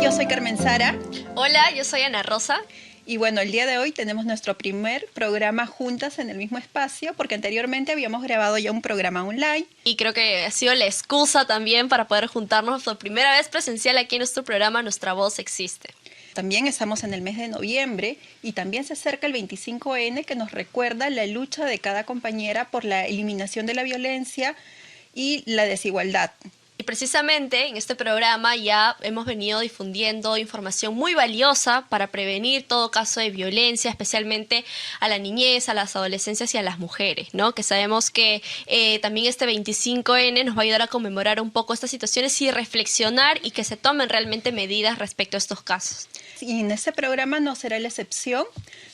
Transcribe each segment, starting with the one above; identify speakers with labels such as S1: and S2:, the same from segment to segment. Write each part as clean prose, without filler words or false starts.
S1: yo soy Carmen Sara.
S2: Hola, yo soy Ana Rosa.
S1: Y bueno, el día de hoy tenemos nuestro primer programa juntas en el mismo espacio, porque anteriormente habíamos grabado ya un programa online.
S2: Y creo que ha sido la excusa también para poder juntarnos por primera vez presencial aquí en nuestro programa Nuestra Voz Existe.
S1: También estamos en el mes de noviembre y también se acerca el 25N, que nos recuerda la lucha de cada compañera por la eliminación de la violencia y la desigualdad.
S2: Y precisamente en este programa ya hemos venido difundiendo información muy valiosa para prevenir todo caso de violencia, especialmente a la niñez, a las adolescencias y a las mujeres, ¿no? Que sabemos que también este 25N nos va a ayudar a conmemorar un poco estas situaciones y reflexionar y que se tomen realmente medidas respecto a estos casos.
S1: Y en este programa no será la excepción.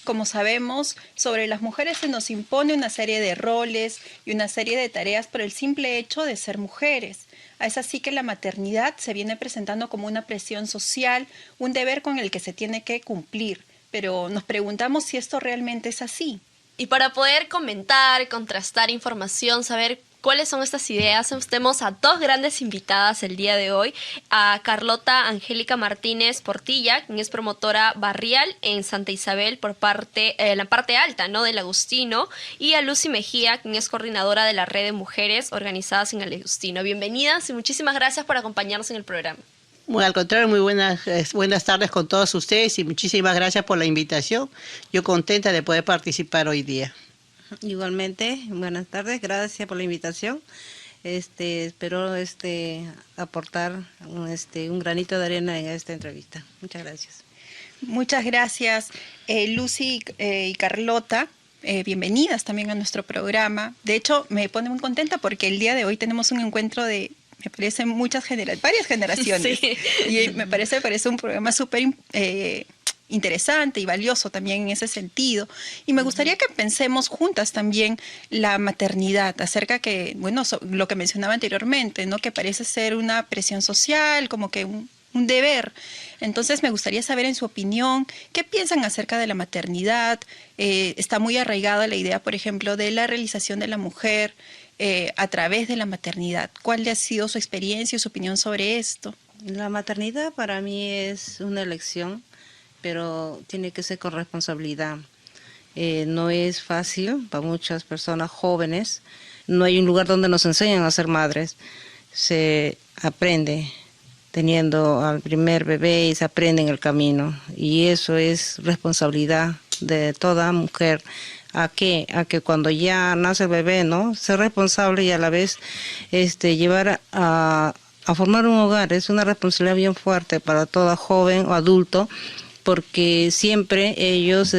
S1: Como sabemos, sobre las mujeres se nos impone una serie de roles y una serie de tareas por el simple hecho de ser mujeres. Es así que la maternidad se viene presentando como una presión social, un deber con el que se tiene que cumplir. Pero nos preguntamos si esto realmente es así.
S2: Y para poder comentar, contrastar información, saber cuáles son estas ideas, tenemos a dos grandes invitadas el día de hoy, a Carlota Angélica Martínez Portilla, quien es promotora barrial en Santa Isabel por la parte alta, ¿no?, del Agustino, y a Lucy Mejía, quien es coordinadora de la red de mujeres organizadas en el Agustino. Bienvenidas y muchísimas gracias por acompañarnos en el programa.
S3: Bueno, al contrario, muy buenas tardes con todos ustedes y muchísimas gracias por la invitación. Yo contenta de poder participar hoy día.
S4: Igualmente, buenas tardes, gracias por la invitación. Espero aportar un granito de arena en esta entrevista. Muchas gracias.
S1: Muchas gracias, Lucy y Carlota. Bienvenidas también a nuestro programa. De hecho, me pone muy contenta porque el día de hoy tenemos un encuentro de, me parece, varias generaciones.
S2: Sí.
S1: Y me parece un programa súper interesante y valioso también en ese sentido. Y me gustaría que pensemos juntas también la maternidad, acerca que, bueno, lo que mencionaba anteriormente, ¿no?, que parece ser una presión social, como que un deber. Entonces me gustaría saber, en su opinión, ¿qué piensan acerca de la maternidad? Está muy arraigada la idea, por ejemplo, de la realización de la mujer a través de la maternidad. ¿Cuál ha sido su experiencia y su opinión sobre esto?
S4: La maternidad para mí es una elección, pero tiene que ser con responsabilidad. No es fácil para muchas personas jóvenes. No hay un lugar donde nos enseñan a ser madres. Se aprende teniendo al primer bebé y se aprende en el camino. Y eso es responsabilidad de toda mujer. A que cuando ya nace el bebé, ¿no?, ser responsable y a la vez llevar a formar un hogar. Es una responsabilidad bien fuerte para toda joven o adulto, porque siempre ellos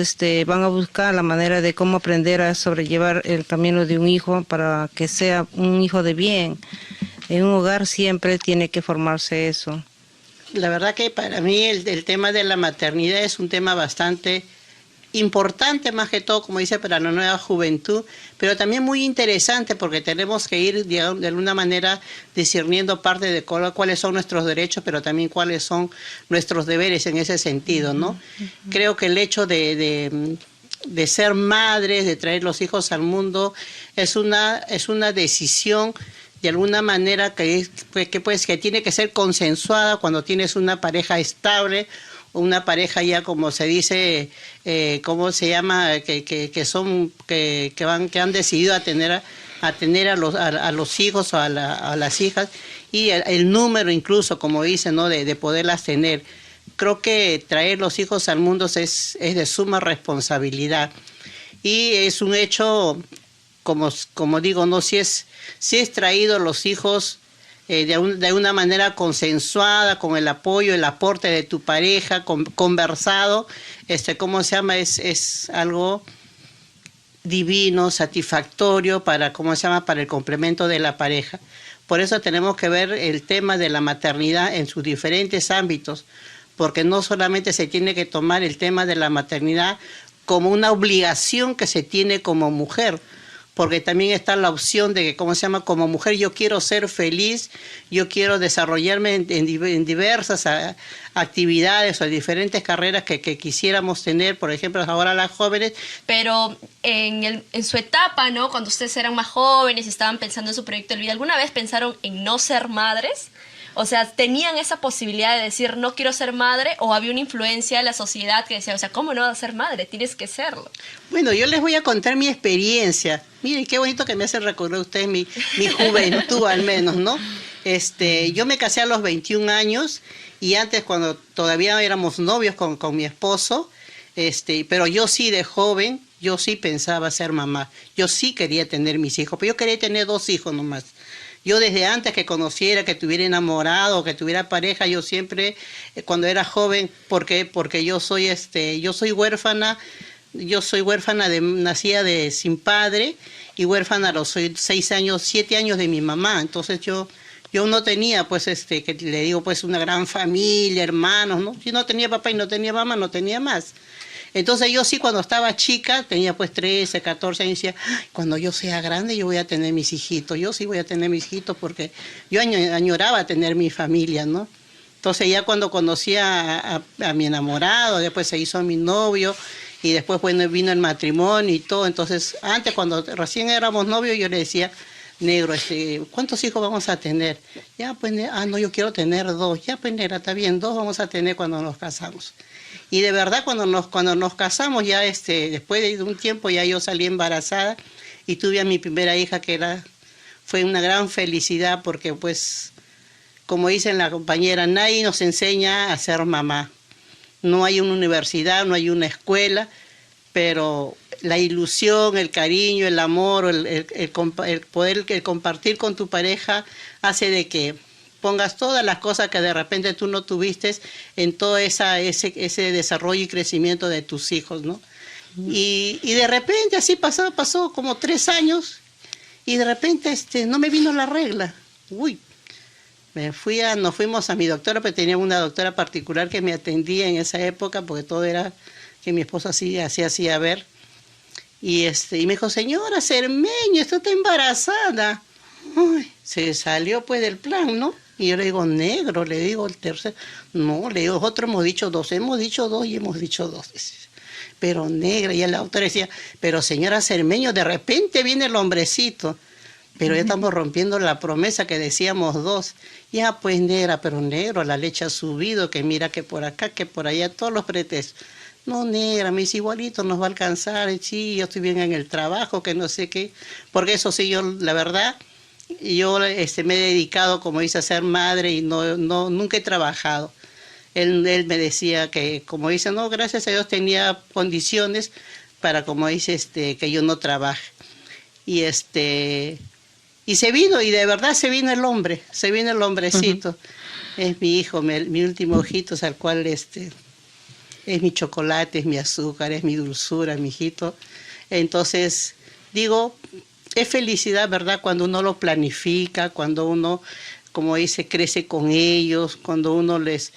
S4: van a buscar la manera de cómo aprender a sobrellevar el camino de un hijo para que sea un hijo de bien. En un hogar siempre tiene que formarse eso.
S3: La verdad que para mí el tema de la maternidad es un tema bastante importante, más que todo, como dice, para la nueva juventud, pero también muy interesante porque tenemos que ir de alguna manera discerniendo parte de cuáles son nuestros derechos, pero también cuáles son nuestros deberes en ese sentido, ¿no? Creo que el hecho de ser madres, de traer los hijos al mundo, es una decisión de alguna manera que tiene que ser consensuada cuando tienes una pareja estable, una pareja ya, como se dice, ¿cómo se llama?, que han decidido tener a los hijos o a las hijas, y el número incluso, como dicen, ¿no?, de poderlas tener. Creo que traer los hijos al mundo es de suma responsabilidad, y es un hecho, como digo, no, si es traído los hijos de una manera consensuada, con el apoyo, el aporte de tu pareja, conversado, ¿cómo se llama?, es algo divino, satisfactorio para el complemento de la pareja. Por eso tenemos que ver el tema de la maternidad en sus diferentes ámbitos, porque no solamente se tiene que tomar el tema de la maternidad como una obligación que se tiene como mujer, porque también está la opción de que, como mujer yo quiero ser feliz, yo quiero desarrollarme en diversas actividades o diferentes carreras que quisiéramos tener, por ejemplo, ahora las jóvenes.
S2: Pero en su etapa, ¿no?, cuando ustedes eran más jóvenes y estaban pensando en su proyecto de vida, ¿alguna vez pensaron en no ser madres? O sea, ¿tenían esa posibilidad de decir no quiero ser madre o había una influencia de la sociedad que decía, o sea, ¿cómo no vas a ser madre? Tienes que serlo.
S3: Bueno, yo les voy a contar mi experiencia. Miren, qué bonito que me hacen recordar ustedes mi juventud al menos, ¿no? Yo me casé a los 21 años y antes cuando todavía éramos novios con mi esposo, pero yo sí de joven, yo sí pensaba ser mamá. Yo sí quería tener mis hijos, pero yo quería tener 2 hijos nomás. Yo desde antes que conociera, que tuviera enamorado, que tuviera pareja, yo siempre, cuando era joven, porque yo soy huérfana, nacida sin padre y huérfana a los 7 años de mi mamá. Entonces yo no tenía, pues, que le digo, pues, una gran familia, hermanos, ¿no? Si no tenía papá y no tenía mamá, no tenía más. Entonces yo sí cuando estaba chica, tenía pues 13, 14 años, decía, cuando yo sea grande yo voy a tener mis hijitos, yo sí voy a tener mis hijitos porque yo añoraba tener mi familia, ¿no? Entonces ya cuando conocí a mi enamorado, después se hizo mi novio y después bueno, vino el matrimonio y todo, entonces antes cuando recién éramos novios yo le decía, negro, ¿cuántos hijos vamos a tener? Ya pues, no, yo quiero tener 2, ya pues negra, está bien, 2 vamos a tener cuando nos casamos. Y de verdad cuando nos casamos ya después de un tiempo ya yo salí embarazada y tuve a mi primera hija fue una gran felicidad porque pues como dice la compañera, nadie nos enseña a ser mamá. No hay una universidad, no hay una escuela, pero la ilusión, el cariño, el amor, el compartir con tu pareja hace de que pongas todas las cosas que de repente tú no tuviste en todo ese desarrollo y crecimiento de tus hijos, ¿no? Y de repente así pasó como 3 años y de repente no me vino la regla. Uy, nos fuimos a mi doctora, pero tenía una doctora particular que me atendía en esa época porque todo era que mi esposo así hacía ver. Y me dijo, señora Cermeño, usted está embarazada. Uy, se salió pues del plan, ¿no? Y yo le digo, negro, le digo el tercer. No, le digo, nosotros hemos dicho 2 y hemos dicho 2. Pero negra, y la autora decía, pero señora Cermeño, de repente viene el hombrecito. Pero ya estamos rompiendo la promesa que decíamos 2. Ya pues negra, pero negro, la leche ha subido, que mira que por acá, que por allá, todos los pretextos. No, negra, mis igualitos nos va a alcanzar, sí, yo estoy bien en el trabajo, que no sé qué. Porque eso sí, yo, la verdad, yo me he dedicado, como dice, a ser madre y nunca he trabajado. Él me decía que, como dice, no, gracias a Dios tenía condiciones para, como dice, que yo no trabaje. Y y se vino, y de verdad se vino el hombrecito. Uh-huh. Es mi hijo, mi último hijito, al cual es mi chocolate, es mi azúcar, es mi dulzura, mi hijito. Entonces, digo, es felicidad, ¿verdad? Cuando uno lo planifica, cuando uno, como dice, crece con ellos, cuando uno les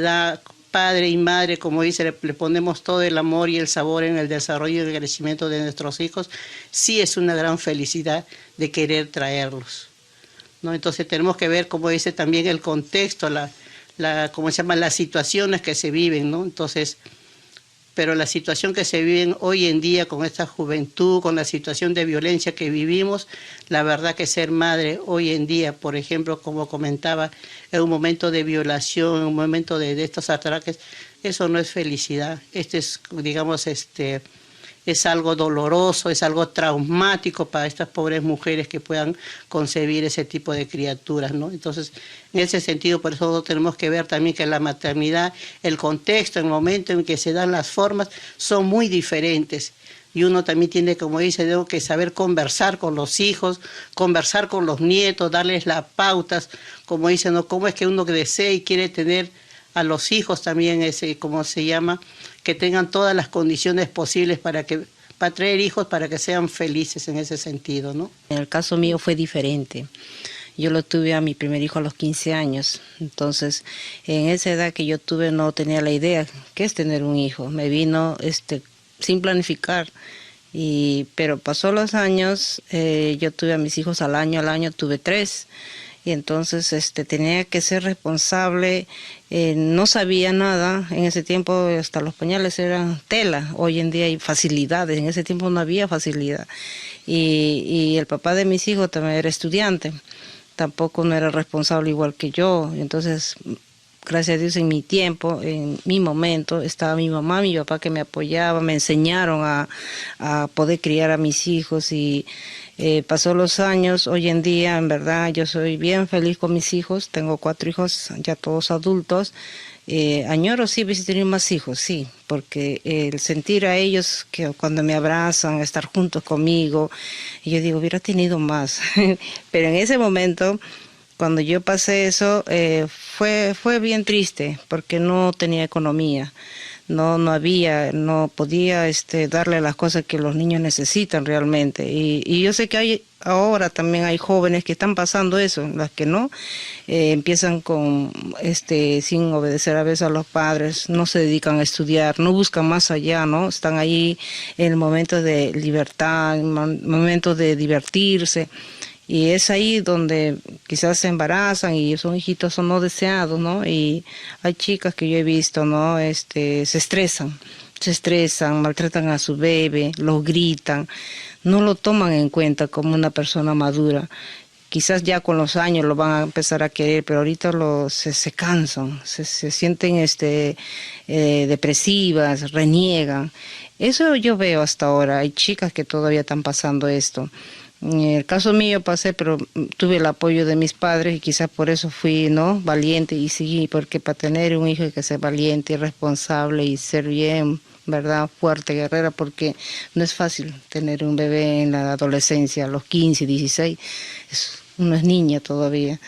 S3: da padre y madre, como dice, le ponemos todo el amor y el sabor en el desarrollo y el crecimiento de nuestros hijos, sí es una gran felicidad de querer traerlos, ¿no? Entonces tenemos que ver, como dice, también el contexto, ¿cómo se llama? Las situaciones que se viven, ¿no? Entonces, pero la situación que se vive hoy en día con esta juventud, con la situación de violencia que vivimos, la verdad que ser madre hoy en día, por ejemplo, como comentaba, en un momento de violación, en un momento de estos ataques, eso no es felicidad. Es, digamos, es algo doloroso, es algo traumático para estas pobres mujeres que puedan concebir ese tipo de criaturas, ¿no? Entonces, en ese sentido, por eso tenemos que ver también que la maternidad, el contexto, el momento en que se dan las formas, son muy diferentes. Y uno también tiene, como dice, tengo que saber conversar con los hijos, conversar con los nietos, darles las pautas, como dicen, ¿no? Cómo es que uno desea y quiere tener a los hijos también, ¿cómo se llama? Que tengan todas las condiciones posibles para traer hijos para que sean felices en ese sentido, ¿no?
S4: En el caso mío fue diferente. Yo lo tuve a mi primer hijo a los 15 años. Entonces, en esa edad que yo tuve no tenía la idea qué es tener un hijo. Me vino sin planificar. Pero pasó los años, yo tuve a mis hijos al año tuve 3. Y entonces tenía que ser responsable, no sabía nada, en ese tiempo hasta los pañales eran tela, hoy en día hay facilidades, en ese tiempo no había facilidad. Y el papá de mis hijos también era estudiante, tampoco no era responsable igual que yo. Entonces, gracias a Dios, en mi tiempo, en mi momento, estaba mi mamá, mi papá que me apoyaban, me enseñaron a poder criar a mis hijos y pasó los años. Hoy en día, en verdad, yo soy bien feliz con mis hijos. Tengo 4 hijos, ya todos adultos. Añoro sí hubiese tenido más hijos, sí, porque el sentir a ellos que cuando me abrazan, estar juntos conmigo, y yo digo, hubiera tenido más. Pero en ese momento, cuando yo pasé eso, fue bien triste, porque no tenía economía. No podía darle las cosas que los niños necesitan realmente. Y yo sé que ahora también hay jóvenes que están pasando eso, las que no, empiezan sin obedecer a veces a los padres, no se dedican a estudiar, no buscan más allá, ¿no? Están ahí en el momento de libertad, en el momento de divertirse. Y es ahí donde quizás se embarazan y son hijitos no deseados, ¿no? Y hay chicas que yo he visto, ¿no? Se estresan, maltratan a su bebé, los gritan, no lo toman en cuenta como una persona madura. Quizás ya con los años lo van a empezar a querer, pero ahorita se cansan, se sienten depresivas, reniegan. Eso yo veo hasta ahora. Hay chicas que todavía están pasando esto. En el caso mío pasé, pero tuve el apoyo de mis padres y quizás por eso fui, ¿no?, valiente y seguí, porque para tener un hijo hay que ser valiente y responsable y ser bien, ¿verdad?, fuerte, guerrera, porque no es fácil tener un bebé en la adolescencia, a los 15, 16, uno es niña todavía.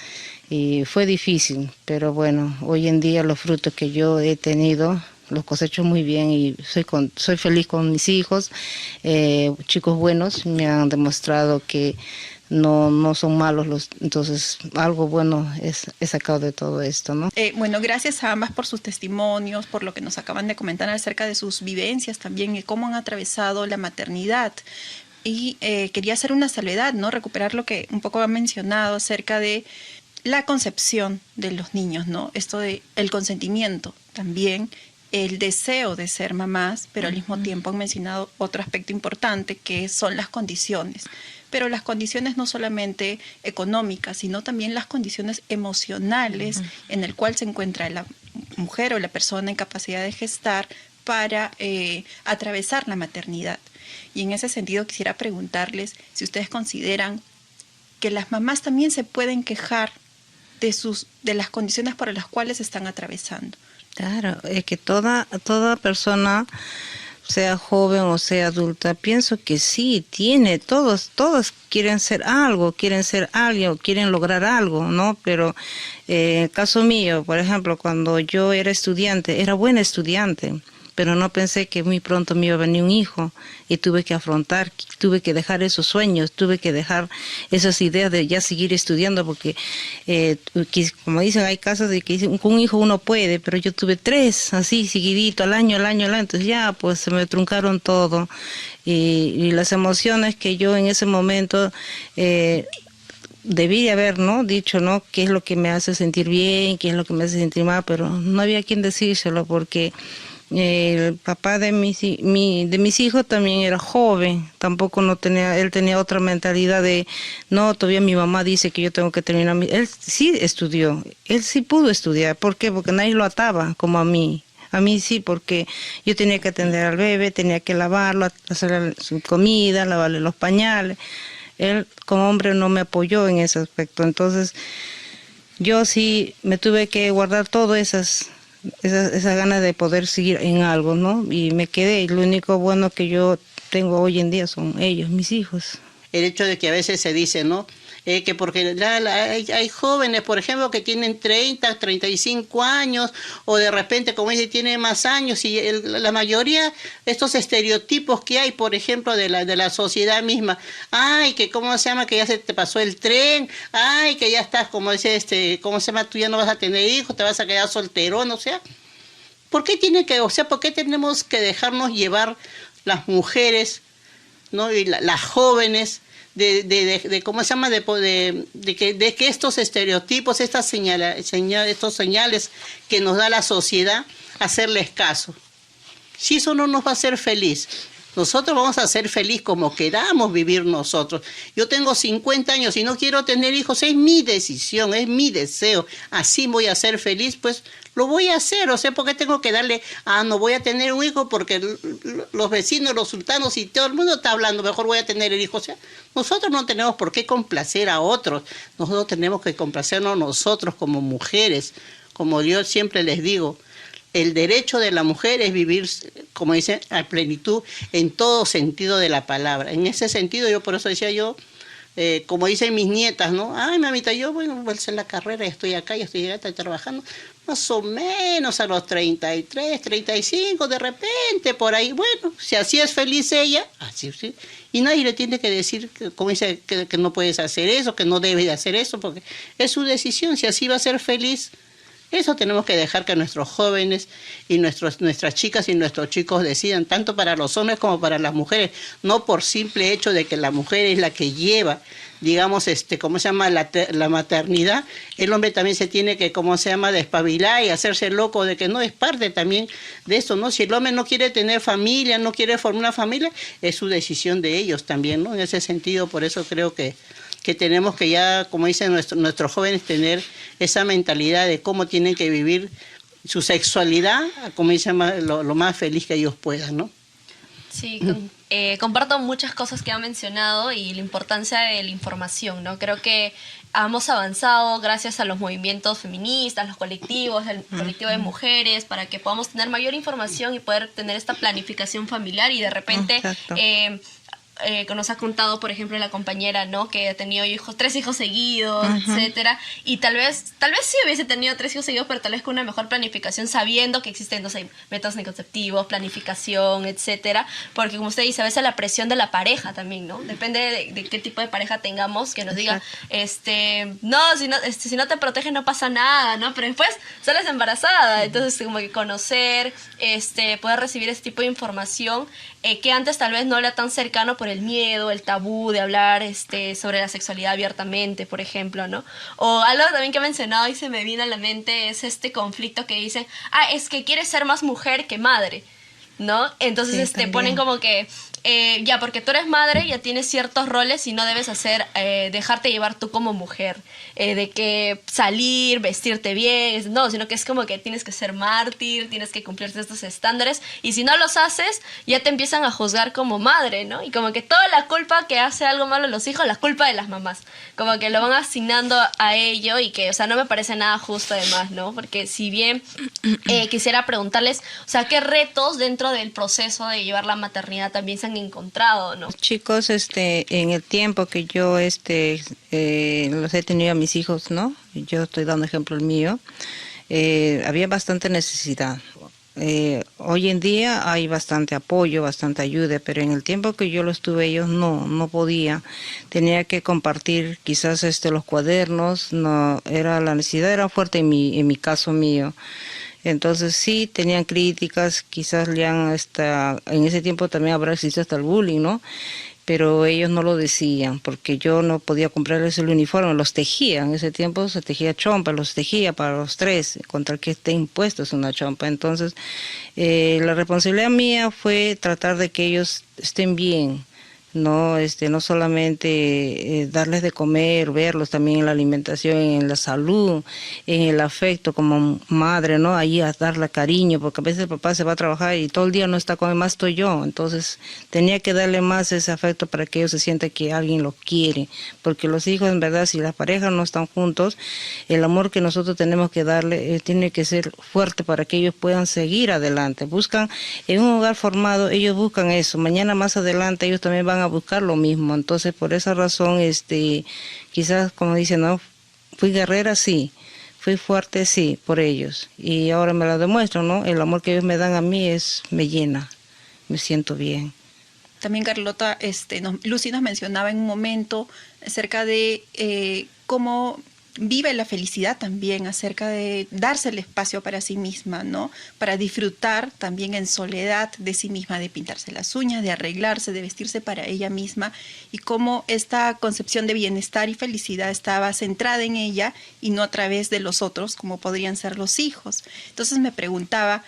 S4: Y fue difícil, pero bueno, hoy en día los frutos que yo he tenido los cosecho muy bien y soy feliz con mis hijos, chicos buenos, me han demostrado que no son malos, entonces algo bueno he sacado de todo esto, ¿no?
S1: Bueno, gracias a ambas por sus testimonios, por lo que nos acaban de comentar acerca de sus vivencias también y cómo han atravesado la maternidad. Y quería hacer una salvedad, ¿no? Recuperar lo que un poco han mencionado acerca de la concepción de los niños, ¿no? Esto de el consentimiento también, el deseo de ser mamás, pero al mismo tiempo han mencionado otro aspecto importante que son las condiciones. Pero las condiciones no solamente económicas, sino también las condiciones emocionales en el cual se encuentra la mujer o la persona en capacidad de gestar para atravesar la maternidad. Y en ese sentido quisiera preguntarles si ustedes consideran que las mamás también se pueden quejar de las condiciones por las cuales están atravesando.
S4: Claro, es que toda persona, sea joven o sea adulta, pienso que sí, todos quieren ser algo, quieren ser alguien o quieren lograr algo, ¿no? Pero en el caso mío, por ejemplo, cuando yo era estudiante, era buena estudiante, pero no pensé que muy pronto me iba a venir un hijo y tuve que dejar esos sueños, tuve que dejar esas ideas de ya seguir estudiando porque, como dicen, hay casos de que dicen, con un hijo uno puede, pero yo tuve 3, así, seguidito, al año, entonces ya, pues se me truncaron todo y las emociones que yo en ese momento debí de haber, ¿no?, dicho, ¿no?, qué es lo que me hace sentir bien, qué es lo que me hace sentir mal, pero no había quien decírselo porque el papá de mis hijos también era joven, tampoco él tenía otra mentalidad de, no, todavía mi mamá dice que yo tengo que terminar, él sí estudió, él sí pudo estudiar, ¿por qué? Porque nadie lo ataba como a mí sí, porque yo tenía que atender al bebé, tenía que lavarlo, hacerle su comida, lavarle los pañales, él como hombre no me apoyó en ese aspecto, entonces yo sí me tuve que guardar todas esa ganas de poder seguir en algo, ¿no? Y me quedé, y lo único bueno que yo tengo hoy en día son ellos, mis hijos.
S3: El hecho de que a veces se dice, ¿no?, que porque hay jóvenes, por ejemplo, que tienen 30, 35 años, o de repente, como dice, tienen más años, y la mayoría, estos estereotipos que hay, por ejemplo, de la sociedad misma, ay, que cómo se llama, que ya se te pasó el tren, ay, que ya estás, como dice, cómo se llama, tú ya no vas a tener hijos, te vas a quedar solterón, o sea, ¿por qué por qué tenemos que dejarnos llevar las mujeres, ¿no?, y las jóvenes, de cómo se llama, de que estos estereotipos, estos señales que nos da la sociedad, hacerles caso? Si eso no nos va a hacer feliz, Nosotros vamos a ser feliz como queramos vivir nosotros. Yo tengo 50 años y no quiero tener hijos, es mi decisión, es mi deseo. Así voy a ser feliz, pues lo voy a hacer. O sea, ¿por qué tengo que darle, no voy a tener un hijo porque los vecinos, los sultanos y todo el mundo está hablando, mejor voy a tener el hijo? O sea, nosotros no tenemos por qué complacer a otros, nosotros tenemos que complacernos nosotros como mujeres. Como yo siempre les digo, el derecho de la mujer es vivir, como dicen, a plenitud en todo sentido de la palabra. En ese sentido, yo por eso decía yo, como dicen mis nietas, ¿no? Ay, mamita, yo voy a hacer la carrera, estoy acá, estoy trabajando, más o menos a los 33, 35, de repente, por ahí. Bueno, si así es feliz ella, así sí. Y nadie le tiene que decir, como dice, que no puedes hacer eso, que no debes de hacer eso, porque es su decisión. Si así va a ser feliz, eso tenemos que dejar que nuestros jóvenes y nuestras chicas y nuestros chicos decidan, tanto para los hombres como para las mujeres, no por simple hecho de que la mujer es la que lleva, digamos, ¿cómo se llama?, la maternidad. El hombre también se tiene que, ¿cómo se llama?, despabilar y hacerse loco de que no es parte también de eso, ¿no? Si el hombre no quiere tener familia, no quiere formar una familia, es su decisión de ellos también, ¿no? En ese sentido, por eso creo que tenemos que ya, como dicen nuestros jóvenes, tener esa mentalidad de cómo tienen que vivir su sexualidad, como dicen, lo más feliz que ellos puedan, ¿no?
S2: Sí, comparto muchas cosas que ha mencionado y la importancia de la información, ¿no? Creo que hemos avanzado gracias a los movimientos feministas, los colectivos, el colectivo de mujeres, para que podamos tener mayor información y poder tener esta planificación familiar y de repente... que nos ha contado, por ejemplo, la compañera, ¿no? Que ha tenido 3 hijos seguidos, etcétera, y tal vez sí hubiese tenido 3 hijos seguidos, pero tal vez con una mejor planificación, sabiendo que existen, no sé, métodos anticonceptivos, planificación, etcétera, porque como usted dice, a veces la presión de la pareja también, ¿no? Depende de qué tipo de pareja tengamos, que nos diga, no, si no te proteges no pasa nada, ¿no? Pero después sales embarazada, entonces como que conocer, poder recibir ese tipo de información, que antes tal vez no era tan cercano por el miedo, el tabú de hablar sobre la sexualidad abiertamente, por ejemplo, ¿no? O algo también que he mencionado y se me vino a la mente es este conflicto que dicen, es que quieres ser más mujer que madre, ¿no? Entonces ponen como que ya porque tú eres madre ya tienes ciertos roles y no debes dejarte llevar tú como mujer, de que salir, vestirte bien, no, sino que es como que tienes que ser mártir, tienes que cumplir estos estándares y si no los haces ya te empiezan a juzgar como madre, ¿no? Y como que toda la culpa que hace algo malo los hijos, la culpa de las mamás, como que lo van asignando a ello y que, o sea, no me parece nada justo además, ¿no? Porque si bien quisiera preguntarles, o sea, ¿qué retos dentro del proceso de llevar la maternidad también se han encontrado, ¿no?
S4: Chicos, en el tiempo que yo los he tenido a mis hijos, ¿no? Yo estoy dando ejemplo el mío, había bastante necesidad. Hoy en día hay bastante apoyo, bastante ayuda, pero en el tiempo que yo los tuve ellos no podía. Tenía que compartir quizás los cuadernos, no era la necesidad era fuerte en mi caso mío. Entonces sí tenían críticas, quizás en ese tiempo también habrá existido hasta el bullying, ¿no? Pero ellos no lo decían, porque yo no podía comprarles el uniforme, los tejía, en ese tiempo se tejía chompa, los tejía para los 3, contra el que esté impuesto es una chompa. Entonces la responsabilidad mía fue tratar de que ellos estén bien, no solamente darles de comer, verlos también en la alimentación, en la salud, en el afecto como madre, ¿no? Ahí a darle cariño, porque a veces el papá se va a trabajar y todo el día no está con él, más estoy yo. Entonces tenía que darle más ese afecto para que ellos se sientan que alguien los quiere, porque los hijos, en verdad, si las parejas no están juntos, el amor que nosotros tenemos que darle tiene que ser fuerte para que ellos puedan seguir adelante. Buscan en un hogar formado, ellos buscan eso. Mañana más adelante ellos también van a buscar lo mismo. Entonces por esa razón quizás como dicen, no fui guerrera, sí, fui fuerte, sí, por ellos, y ahora me lo demuestran, ¿no? El amor que ellos me dan a mí me llena, me siento bien.
S1: También Carlota, Lucy nos mencionaba en un momento acerca de cómo vive la felicidad también, acerca de darse el espacio para sí misma, ¿no? Para disfrutar también en soledad de sí misma, de pintarse las uñas, de arreglarse, de vestirse para ella misma, y cómo esta concepción de bienestar y felicidad estaba centrada en ella y no a través de los otros, como podrían ser los hijos. Entonces me preguntaba,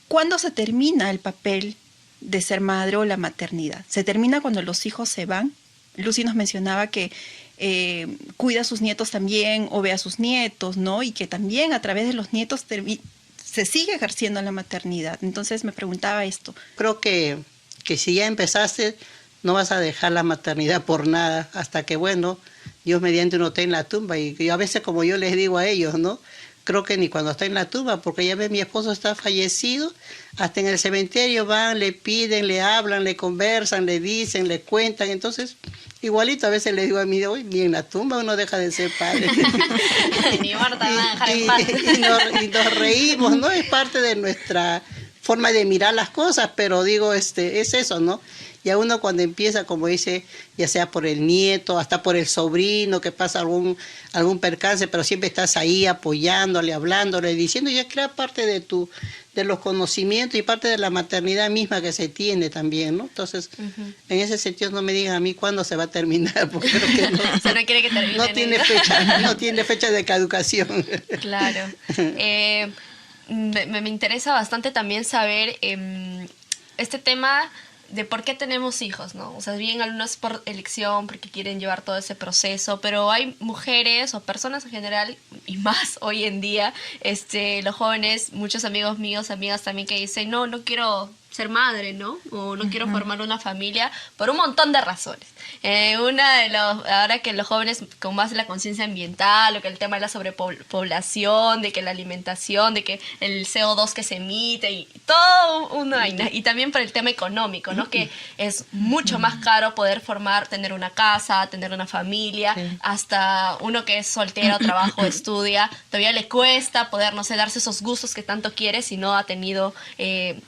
S1: ¿cuándo se termina el papel de ser madre o la maternidad? ¿Se termina cuando los hijos se van? Lucy nos mencionaba que cuida a sus nietos también o ve a sus nietos, ¿no? Y que también a través de los nietos se sigue ejerciendo la maternidad. Entonces me preguntaba esto.
S3: Creo que si ya empezaste, no vas a dejar la maternidad por nada, hasta que, bueno, Dios mediante uno esté en la tumba. Y yo a veces, como yo les digo a ellos, ¿no? Creo que ni cuando está en la tumba, porque ya ve, mi esposo está fallecido, hasta en el cementerio van, le piden, le hablan, le conversan, le dicen, le cuentan. Entonces, igualito a veces le digo a mí, hoy ni en la tumba uno deja de ser padre.
S2: Ni Marta me va a dejar en paz.
S3: Y nos reímos, ¿no? Es parte de nuestra forma de mirar las cosas, pero digo, es eso, ¿no? Y a uno cuando empieza, como dice, ya sea por el nieto, hasta por el sobrino, que pasa algún percance, pero siempre estás ahí apoyándole, hablándole, diciendo, ya crea parte de los conocimientos y parte de la maternidad misma que se tiene también, ¿no? Entonces, en ese sentido no me digan a mí cuándo se va a terminar, porque creo que no,
S2: O sea, no quiere que termine.
S3: no tiene fecha de caducación.
S2: Claro. Me interesa bastante también saber este tema de por qué tenemos hijos, ¿no? O sea, bien algunos por elección, porque quieren llevar todo ese proceso, pero hay mujeres o personas en general, y más hoy en día, los jóvenes, muchos amigos míos, amigas también que dicen, no quiero ser madre, ¿no? O no quiero formar una familia por un montón de razones. Ahora que los jóvenes con más la conciencia ambiental, o que el tema de la sobrepoblación, de que la alimentación, de que el CO2 que se emite, y todo una vaina. Y también por el tema económico, ¿no? Que es mucho más caro poder tener una casa, tener una familia, sí. Hasta uno que es soltero, trabajo, estudia, todavía le cuesta poder, no sé, darse esos gustos que tanto quiere si no ha tenido,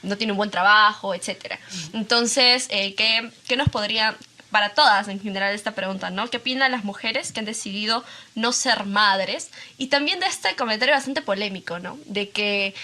S2: no tiene un buen trabajo, etcétera. Entonces, ¿qué nos podría, para todas en general esta pregunta, ¿no? ¿Qué opinan las mujeres que han decidido no ser madres? Y también de este comentario bastante polémico, ¿no? De que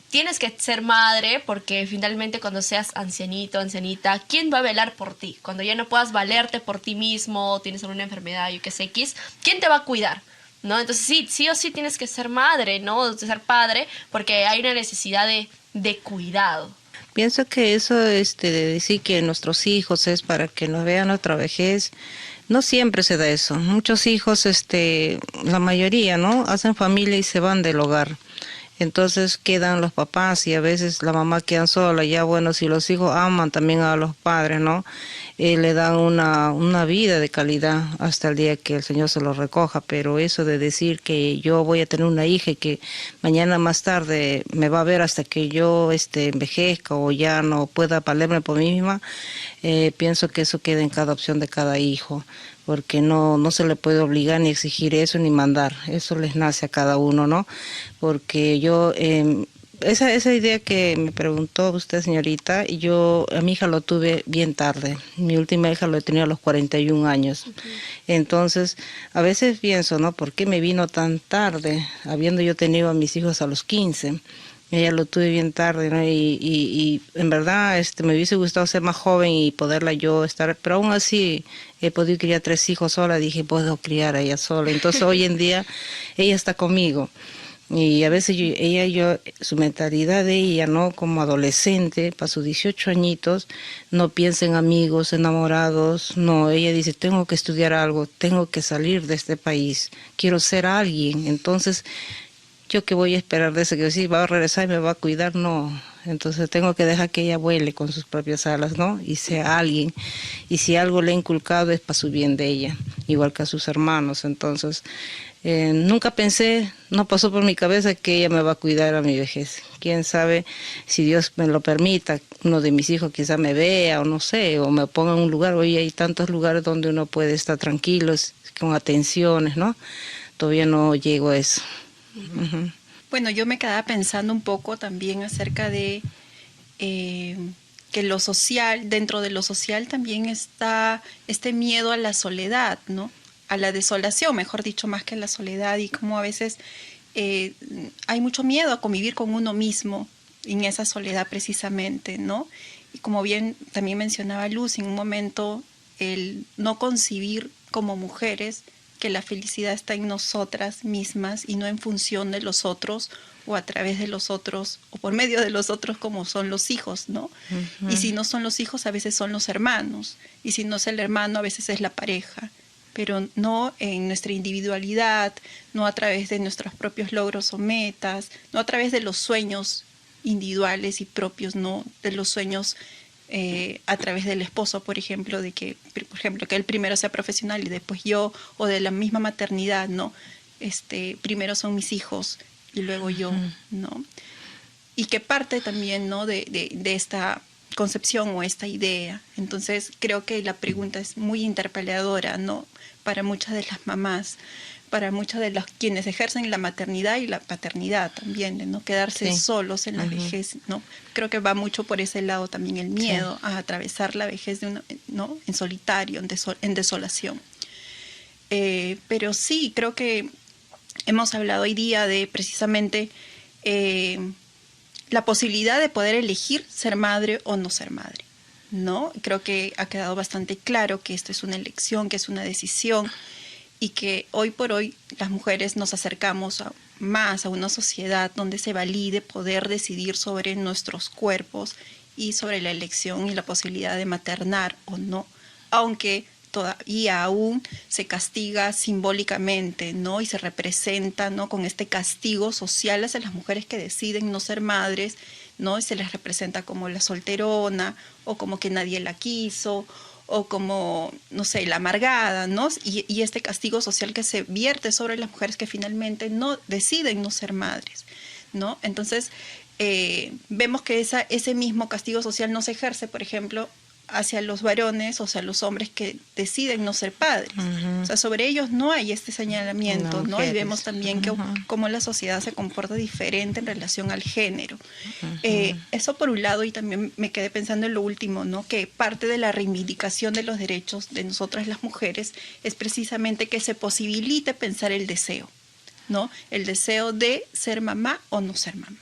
S2: tienes que ser madre porque finalmente cuando seas ancianito, ancianita, ¿quién va a velar por ti? Cuando ya no puedas valerte por ti mismo, tienes alguna enfermedad, yo qué sé, ¿quién te va a cuidar? ¿No? Entonces sí o sí tienes que ser madre, ¿no? De ser padre, porque hay una necesidad de cuidado.
S4: Pienso que eso de decir que nuestros hijos es para que nos vean nuestra vejez, no siempre se da eso. Muchos hijos, la mayoría, ¿no? Hacen familia y se van del hogar. Entonces quedan los papás y a veces la mamá queda sola. Ya bueno, si los hijos aman también a los padres, ¿no? Le dan una vida de calidad hasta el día que el Señor se los recoja. Pero eso de decir que yo voy a tener una hija y que mañana más tarde me va a ver hasta que yo envejezca o ya no pueda valerme por mí misma, pienso que eso queda en cada opción de cada hijo. Porque no se le puede obligar ni exigir eso ni mandar, eso les nace a cada uno, ¿no? Porque yo, esa idea que me preguntó usted, señorita, a mi hija lo tuve bien tarde, mi última hija lo he tenido a los 41 años, entonces a veces pienso, ¿no? ¿Por qué me vino tan tarde, habiendo yo tenido a mis hijos a los 15? Ella lo tuve bien tarde, ¿no? Y en verdad me hubiese gustado ser más joven y poderla yo estar, pero aún así he podido criar 3 hijos sola, dije, puedo criar a ella sola. Entonces hoy en día ella está conmigo. Y a veces su mentalidad de ella, ¿no? Como adolescente, para sus 18 añitos, no piensa en amigos, enamorados, no, ella dice, tengo que estudiar algo, tengo que salir de este país, quiero ser alguien. Entonces, ¿yo qué voy a esperar de ese? Que sí, va a regresar y me va a cuidar, no. Entonces tengo que dejar que ella vuele con sus propias alas, ¿no? Y sea alguien. Y si algo le he inculcado es para su bien de ella, igual que a sus hermanos. Entonces, nunca pensé, no pasó por mi cabeza que ella me va a cuidar a mi vejez. Quién sabe si Dios me lo permita, uno de mis hijos quizá me vea o no sé, o me ponga en un lugar. Hoy hay tantos lugares donde uno puede estar tranquilo, con atenciones, ¿no? Todavía no llego a eso. Uh-huh.
S1: Bueno, yo me quedaba pensando un poco también acerca de que lo social, dentro de lo social también está este miedo a la soledad, ¿no? A la desolación, mejor dicho, más que a la soledad, y como a veces hay mucho miedo a convivir con uno mismo en esa soledad precisamente, ¿no? Y como bien también mencionaba Luz, en un momento el no concebir como mujeres que la felicidad está en nosotras mismas y no en función de los otros o a través de los otros o por medio de los otros como son los hijos, ¿no? Y si no son los hijos, a veces son los hermanos. Y si no es el hermano, a veces es la pareja. Pero no en nuestra individualidad, no a través de nuestros propios logros o metas, no a través de los sueños individuales y propios, no de los sueños a través del esposo, por ejemplo, que él primero sea profesional y después yo, o de la misma maternidad, ¿no? Primero son mis hijos y luego yo, ¿no? Y que parte también, ¿no? de esta concepción o esta idea. Entonces creo que la pregunta es muy interpeladora, ¿no? Para muchas de las mamás, para muchas de las quienes ejercen la maternidad y la paternidad también, de no quedarse solos en la vejez, ¿no? Creo que va mucho por ese lado también el miedo a atravesar la vejez ¿no? En solitario, en desolación. Pero sí, creo que hemos hablado hoy día de precisamente la posibilidad de poder elegir ser madre o no ser madre, ¿no? Creo que ha quedado bastante claro que esto es una elección, que es una decisión y que hoy por hoy las mujeres nos acercamos más a una sociedad donde se valide poder decidir sobre nuestros cuerpos y sobre la elección y la posibilidad de maternar o no, aunque todavía aún se castiga simbólicamente, ¿no? Y se representa, ¿no? Con este castigo social hacia las mujeres que deciden no ser madres, ¿no? Y se les representa como la solterona o como que nadie la quiso o como, no sé, la amargada, ¿no? Y este castigo social que se vierte sobre las mujeres que finalmente no deciden no ser madres, ¿no? Entonces, vemos que ese mismo castigo social no se ejerce, por ejemplo, hacia los varones, o sea, los hombres que deciden no ser padres. O sea, sobre ellos no hay este señalamiento, ¿no? Y vemos también que cómo la sociedad se comporta diferente en relación al género. Eso por un lado, y también me quedé pensando en lo último, ¿no? Que parte de la reivindicación de los derechos de nosotras las mujeres es precisamente que se posibilite pensar el deseo, ¿no? El deseo de ser mamá o no ser mamá.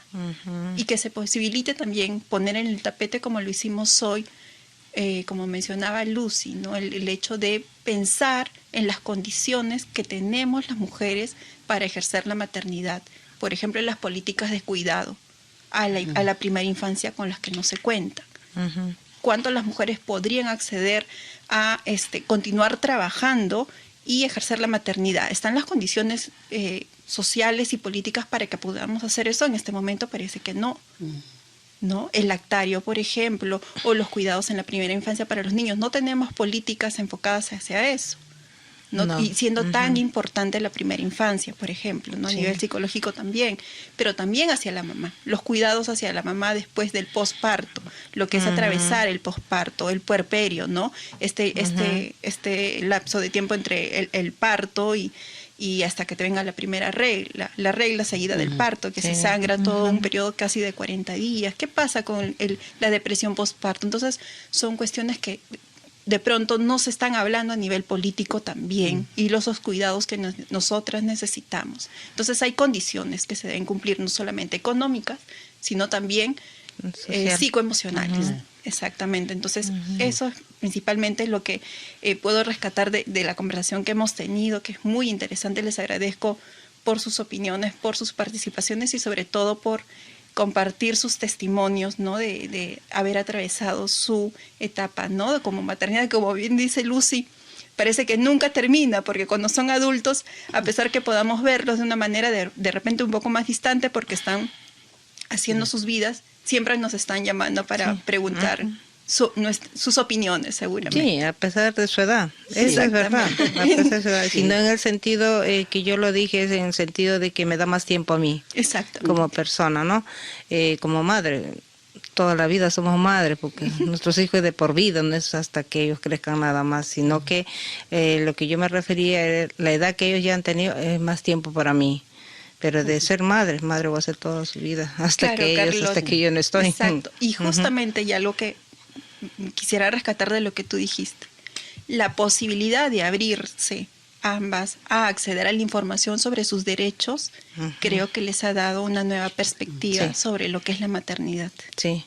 S1: Y que se posibilite también poner en el tapete, como lo hicimos hoy, como mencionaba Lucy, ¿no? El hecho de pensar en las condiciones que tenemos las mujeres para ejercer la maternidad. Por ejemplo, en las políticas de cuidado a la primera infancia con las que no se cuentan. ¿Cuánto las mujeres podrían acceder a continuar trabajando y ejercer la maternidad? ¿Están las condiciones sociales y políticas para que podamos hacer eso? En este momento parece que no. ¿No? El lactario, por ejemplo, o los cuidados en la primera infancia para los niños. No tenemos políticas enfocadas hacia eso, ¿no? Y siendo tan importante la primera infancia, por ejemplo, ¿no? A nivel psicológico también, pero también hacia la mamá. Los cuidados hacia la mamá después del posparto, lo que es atravesar el posparto, el puerperio, ¿no? Este lapso de tiempo entre el parto y hasta que te venga la primera regla, la regla seguida del parto, que se sangra todo un periodo casi de 40 días. ¿Qué pasa con la depresión postparto? Entonces, son cuestiones que de pronto no se están hablando a nivel político también, y los cuidados que nosotras necesitamos. Entonces, hay condiciones que se deben cumplir, no solamente económicas, sino también psicoemocionales. Exactamente. Entonces, eso es principalmente lo que puedo rescatar de la conversación que hemos tenido, que es muy interesante. Les agradezco por sus opiniones, por sus participaciones y sobre todo por compartir sus testimonios, ¿no? De haber atravesado su etapa, ¿no? Como maternidad, como bien dice Lucy, parece que nunca termina, porque cuando son adultos, a pesar que podamos verlos de una manera de repente un poco más distante porque están haciendo sus vidas, siempre nos están llamando para preguntar sus opiniones, seguramente.
S4: Sí, a pesar de su edad. Eso es verdad. A pesar de su edad. Si no en el sentido que yo lo dije, es en el sentido de que me da más tiempo a mí. Como persona, ¿no? Como madre. Toda la vida somos madres, porque nuestros hijos es de por vida, no es hasta que ellos crezcan nada más, sino que lo que yo me refería, la edad que ellos ya han tenido es más tiempo para mí. Pero de ser madre voy a ser toda su vida, hasta que yo no estoy.
S1: Exacto. Y justamente ya lo que quisiera rescatar de lo que tú dijiste, la posibilidad de abrirse ambas a acceder a la información sobre sus derechos, creo que les ha dado una nueva perspectiva sobre lo que es la maternidad.
S4: Sí,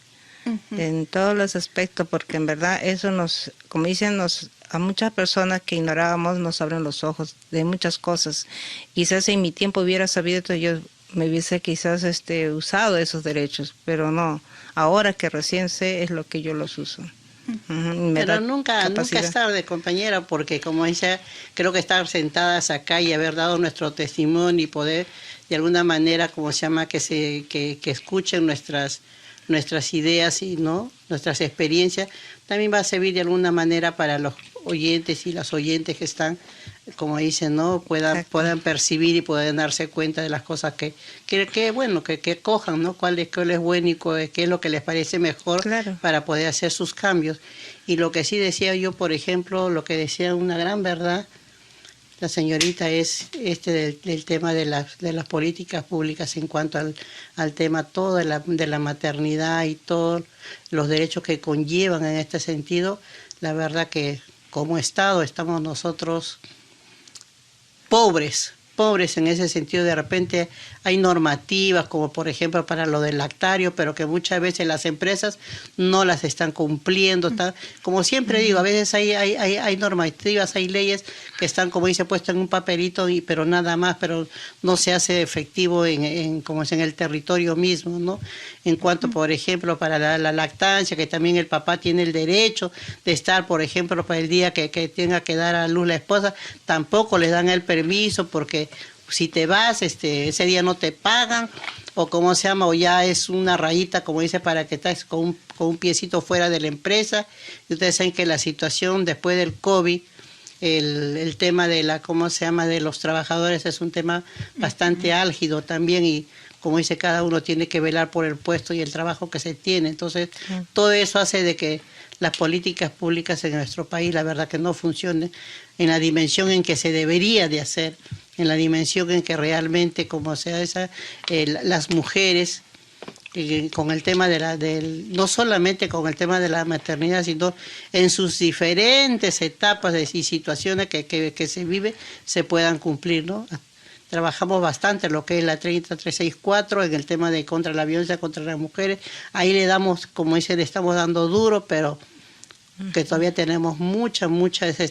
S4: en todos los aspectos, porque en verdad eso nos, como dicen, nos a muchas personas que ignorábamos nos abren los ojos de muchas cosas. Quizás en mi tiempo hubiera sabido esto, yo me hubiese quizás usado esos derechos, pero no. Ahora que recién sé es lo que yo los uso.
S3: Pero nunca es tarde, compañera, porque como dice, creo que estar sentadas acá y haber dado nuestro testimonio y poder de alguna manera, como se llama, que escuchen nuestras ideas y no nuestras experiencias, también va a servir de alguna manera para los oyentes y las oyentes que están, como dicen, no puedan percibir y puedan darse cuenta de las cosas que cojan, ¿no? Cuál es bueno y qué es lo que les parece mejor, claro, para poder hacer sus cambios. Y lo que sí decía yo, por ejemplo, lo que decía una gran verdad la señorita es del tema de las políticas públicas en cuanto al tema todo de la maternidad y todos los derechos que conllevan en este sentido. La verdad que como Estado estamos nosotros pobres en ese sentido. De repente hay normativas como por ejemplo para lo del lactario, pero que muchas veces las empresas no las están cumpliendo. Como siempre digo, a veces hay normativas, hay leyes que están, como dice, puestas en un papelito, pero nada más, pero no se hace efectivo como es en el territorio mismo, ¿no? En cuanto, por ejemplo, para la lactancia, que también el papá tiene el derecho de estar, por ejemplo, para el día que tenga que dar a luz la esposa, tampoco les dan el permiso porque si te vas, ese día no te pagan, o como se llama, o ya es una rayita, como dice, para que estés con un piecito fuera de la empresa. Y ustedes saben que la situación después del COVID, el tema de ¿cómo se llama?, de los trabajadores es un tema bastante álgido también, y como dice, cada uno tiene que velar por el puesto y el trabajo que se tiene. Entonces, todo eso hace de que las políticas públicas en nuestro país, la verdad que no funcionen en la dimensión en que se debería de hacer, en la dimensión en que realmente, como sea las mujeres, con el tema no solamente con el tema de la maternidad, sino en sus diferentes etapas y situaciones que se vive, se puedan cumplir, ¿no? Trabajamos bastante en lo que es la 30364, en el tema de contra la violencia contra las mujeres. Ahí le damos, como dicen, le estamos dando duro, pero que todavía tenemos muchas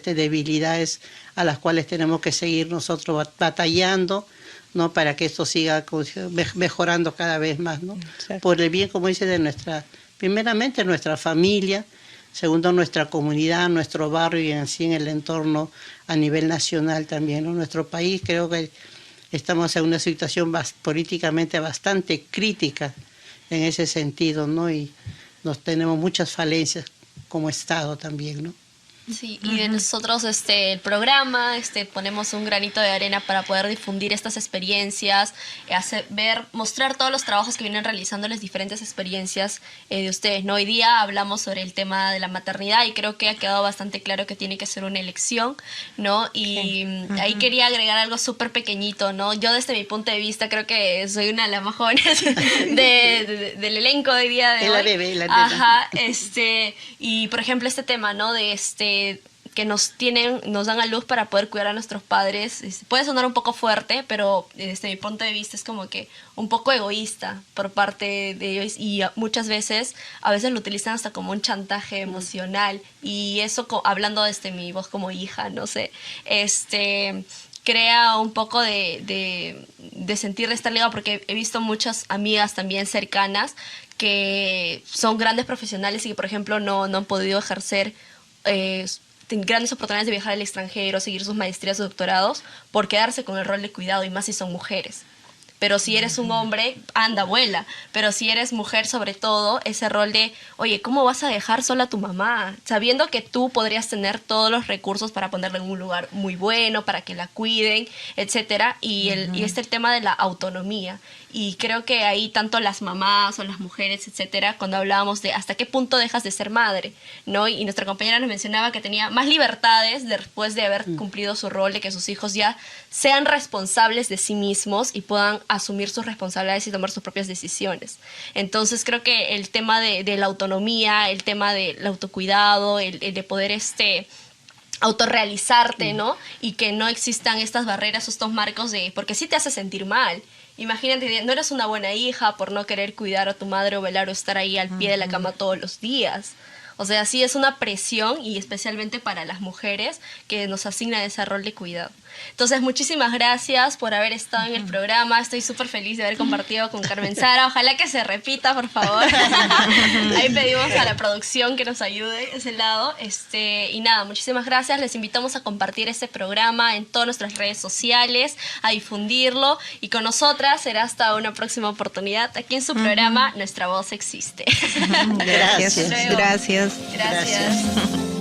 S3: debilidades a las cuales tenemos que seguir nosotros batallando, ¿no? Para que esto siga mejorando cada vez más, ¿no? Por el bien, como dice, primeramente nuestra familia, segundo nuestra comunidad, nuestro barrio y así en el entorno a nivel nacional también, ¿no? Nuestro país, creo que estamos en una situación políticamente bastante crítica en ese sentido, ¿no? Y tenemos muchas falencias como Estado también, ¿no?
S2: Sí, y de nosotros el programa ponemos un granito de arena para poder difundir estas experiencias, mostrar todos los trabajos que vienen realizando, las diferentes experiencias de ustedes, ¿no? Hoy día hablamos sobre el tema de la maternidad y creo que ha quedado bastante claro que tiene que ser una elección, ¿no? Y ahí quería agregar algo súper pequeñito, ¿no? Yo desde mi punto de vista creo que soy una de las más jóvenes del elenco de hoy día de hoy.
S3: La bebé.
S2: Ajá, y por ejemplo este tema, ¿no? Que nos dan a luz para poder cuidar a nuestros padres. Puede sonar un poco fuerte, pero desde mi punto de vista es como que un poco egoísta por parte de ellos, y muchas veces, a veces lo utilizan hasta como un chantaje emocional, y eso, hablando desde mi voz como hija, no sé, crea un poco de sentir de estar ligado, porque he visto muchas amigas también cercanas que son grandes profesionales y que, por ejemplo, no han podido ejercer grandes oportunidades de viajar al extranjero, seguir sus maestrías o doctorados por quedarse con el rol de cuidado, y más si son mujeres. Pero si eres un hombre, anda, vuela. Pero si eres mujer, sobre todo, ese rol de, oye, ¿cómo vas a dejar sola a tu mamá? Sabiendo que tú podrías tener todos los recursos para ponerla en un lugar muy bueno, para que la cuiden, etcétera. Y el tema de la autonomía. Y creo que ahí tanto las mamás o las mujeres, etcétera, cuando hablábamos de hasta qué punto dejas de ser madre, ¿no? Y nuestra compañera nos mencionaba que tenía más libertades después de haber cumplido su rol, de que sus hijos ya sean responsables de sí mismos y puedan asumir sus responsabilidades y tomar sus propias decisiones. Entonces creo que el tema de la autonomía, el tema del autocuidado, el de poder autorrealizarte, ¿no? Y que no existan estas barreras o estos marcos porque sí te hace sentir mal. Imagínate, no eres una buena hija por no querer cuidar a tu madre o velar o estar ahí al pie de la cama todos los días. O sea, sí es una presión y especialmente para las mujeres que nos asignan ese rol de cuidado. Entonces, muchísimas gracias por haber estado en el programa. Estoy súper feliz de haber compartido con Carmen Sara. Ojalá que se repita, por favor. Ahí pedimos a la producción que nos ayude ese lado. Y nada, muchísimas gracias. Les invitamos a compartir este programa en todas nuestras redes sociales, a difundirlo. Y con nosotras será hasta una próxima oportunidad aquí en su programa Nuestra Voz Existe.
S3: Gracias.
S2: Hasta luego.
S4: Gracias.
S2: Gracias.